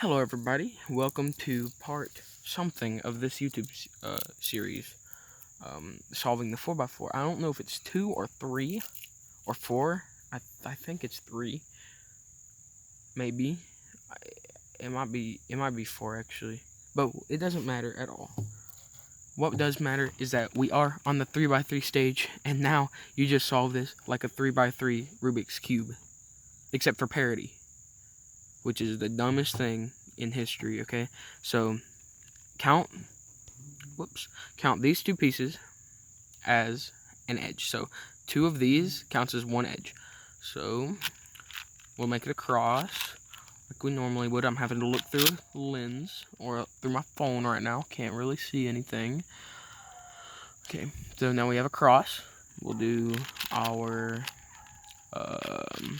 Hello, everybody. Welcome to part something of this YouTube series, solving the 4x4. I don't know if it's 2 or 3 or 4. I think it's 3, maybe. It might be 4 actually, but it doesn't matter at all. What does matter is that we are on the 3x3 stage, and now you just solve this like a 3x3 Rubik's cube, except for parity, which is the dumbest thing in history. Okay, so count count these two pieces as an edge. So two of these counts as one edge. So we'll make it a cross like we normally would. I'm having to look through a lens or through my phone right now. Can't really see anything. Okay, so now we have a cross. We'll do our um,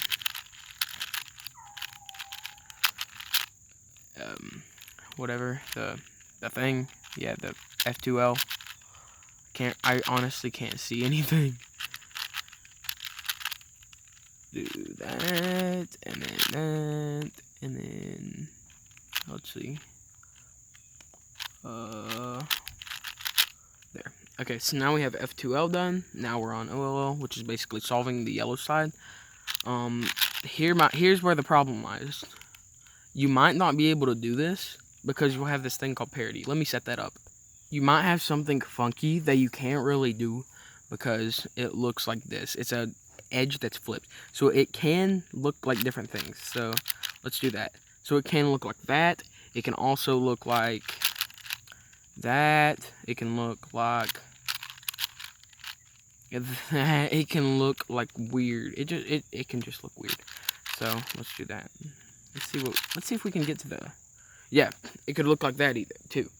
whatever the thing. Yeah, the F2L. I honestly can't see anything. Do that, and then that, and then let's see. There. Okay, so now we have F2L done. Now we're on OLL, which is basically solving the yellow side. Here's where the problem lies. You might not be able to do this because you'll have this thing called parity. Let me set that up. You might have something funky that you can't really do because it looks like this. It's a edge that's flipped, so it can look like different things. So let's do that. So it can look like that. It can also look like that. It can look like that. It can look like weird. It can just look weird. So let's do that. Let's see if we can get to the. Yeah, it could look like that either too.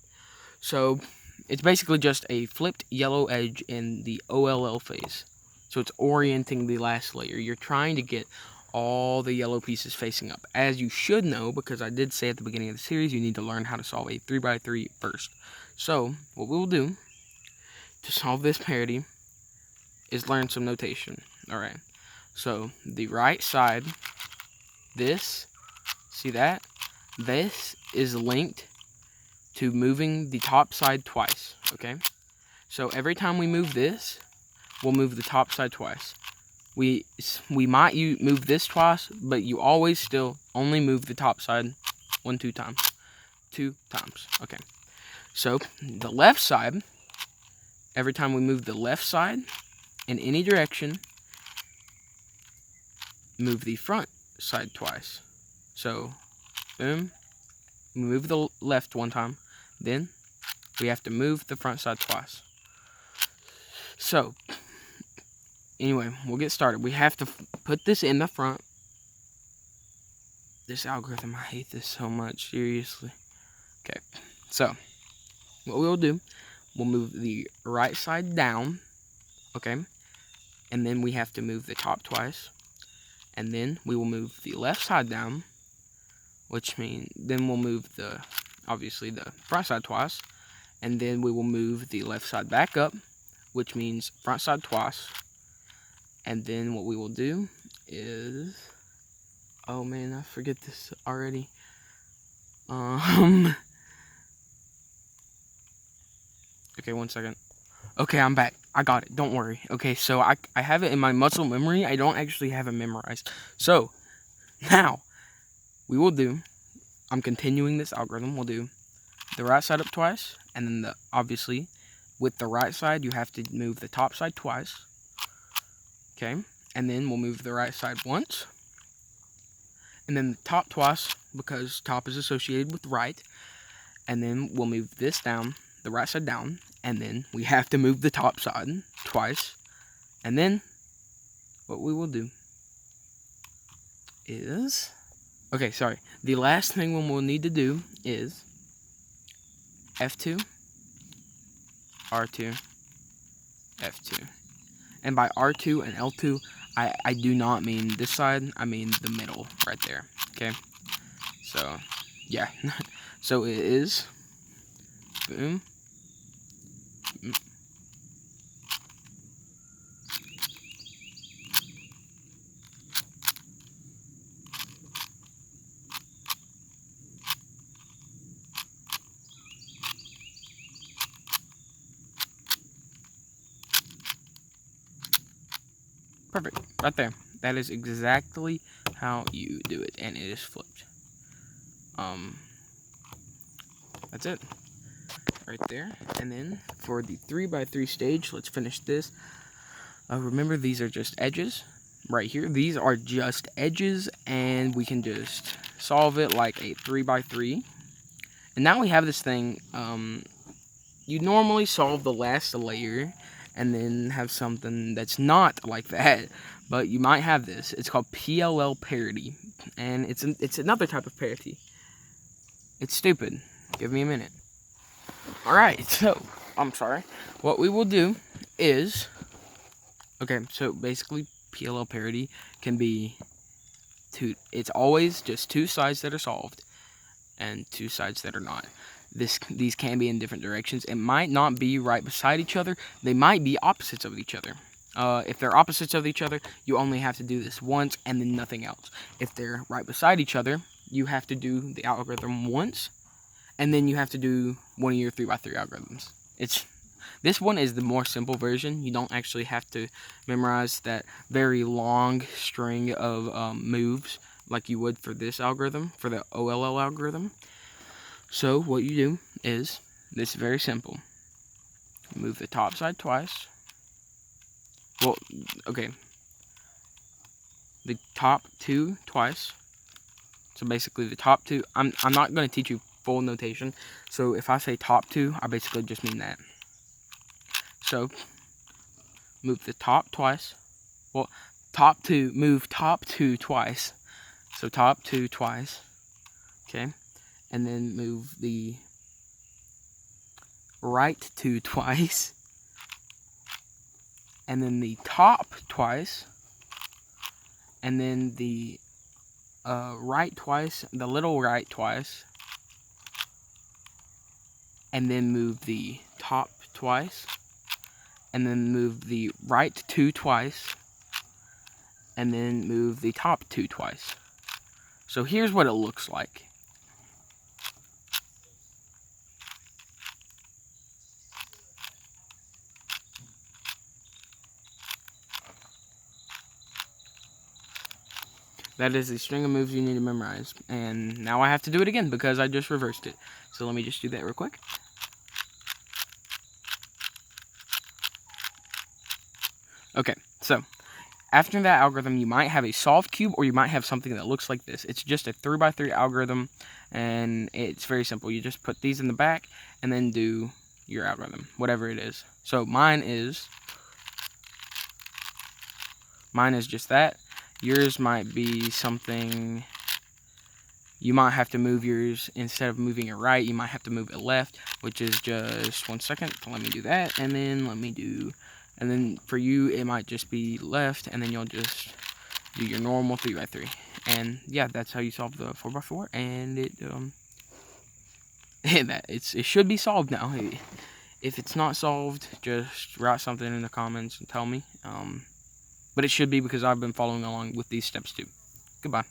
So it's basically just a flipped yellow edge in the OLL phase. So it's orienting the last layer. You're trying to get all the yellow pieces facing up. As you should know, because I did say at the beginning of the series, you need to learn how to solve a 3x3 first. So what we'll do to solve this parity is learn some notation. Alright, so the right side, see that? This is linked to moving the top side twice, okay? So every time we move this, we'll move the top side twice. We might move this twice, but you always still only move the top side two times. Okay. So the left side, every time we move the left side in any direction, move the front side twice. So, boom, we move the left one time, then we have to move the front side twice. So, anyway, we'll get started. We have to put this in the front. This algorithm, I hate this so much, seriously. Okay, so, what we'll do, we'll move the right side down, okay? And then we have to move the top twice. And then we will move the left side down, which means then we'll move obviously the front side twice. And then we will move the left side back up, which means front side twice. And then what we will do is, oh man, I forget this already. Okay, 1 second. Okay, I'm back. I got it. Don't worry. Okay, so I have it in my muscle memory. I don't actually have it memorized. So, now, we will do, I'm continuing this algorithm. We'll do the right side up twice, and then obviously, with the right side, you have to move the top side twice. Okay, and then we'll move the right side once, and then the top twice, because top is associated with right, and then we'll move this down, the right side down, and then we have to move the top side twice, and then what we will do is, okay, sorry, the last thing we'll need to do is F2, R2, F2. And by R2 and L2, I do not mean this side, I mean the middle right there, okay? So, yeah. So it is, boom. Perfect. Right there. That is exactly how you do it, and it is flipped. That's it. Right there. And then for the 3x3 stage, let's finish this. Remember, these are just edges. Right here. These are just edges, and we can just solve it like a 3x3. And now we have this thing. You normally solve the last layer and then have something that's not like that, but you might have this. It's called PLL parity, and it's another type of parity. It's stupid. Give me a minute. Alright, so, I'm sorry. What we will do is, okay, so basically PLL parity can be it's always just two sides that are solved and two sides that are not. These can be in different directions. It might not be right beside each other. They might be opposites of each other. If they're opposites of each other, you only have to do this once and then nothing else. If they're right beside each other, you have to do the algorithm once, and then you have to do one of your 3x3 algorithms. This one is the more simple version. You don't actually have to memorize that very long string of moves like you would for this algorithm, for the OLL algorithm. So what you do is, this is very simple. Move the top side twice. Well, okay. The top two twice. So basically the top two, I'm not going to teach you full notation. So if I say top two, I basically just mean that. So, move the top twice. Well, move top two twice. So top two twice. Okay. And then move the right two twice, and then the top twice, and then the right twice, the little right twice, and then move the top twice, and then move the right two twice, and then move the top two twice. So here's what it looks like. That is the string of moves you need to memorize. And now I have to do it again because I just reversed it. So let me just do that real quick. Okay, so after that algorithm, you might have a solved cube or you might have something that looks like this. It's just a 3x3 algorithm, and it's very simple. You just put these in the back and then do your algorithm, whatever it is. So mine is just that. Yours might be something, you might have to move yours, instead of moving it right, you might have to move it left, which is just 1 second. Let me do that, and then for you, it might just be left, and then you'll just do your normal 3x3. And yeah, that's how you solve the 4x4, and it should be solved now. If it's not solved, just write something in the comments and tell me. But it should be, because I've been following along with these steps too. Goodbye.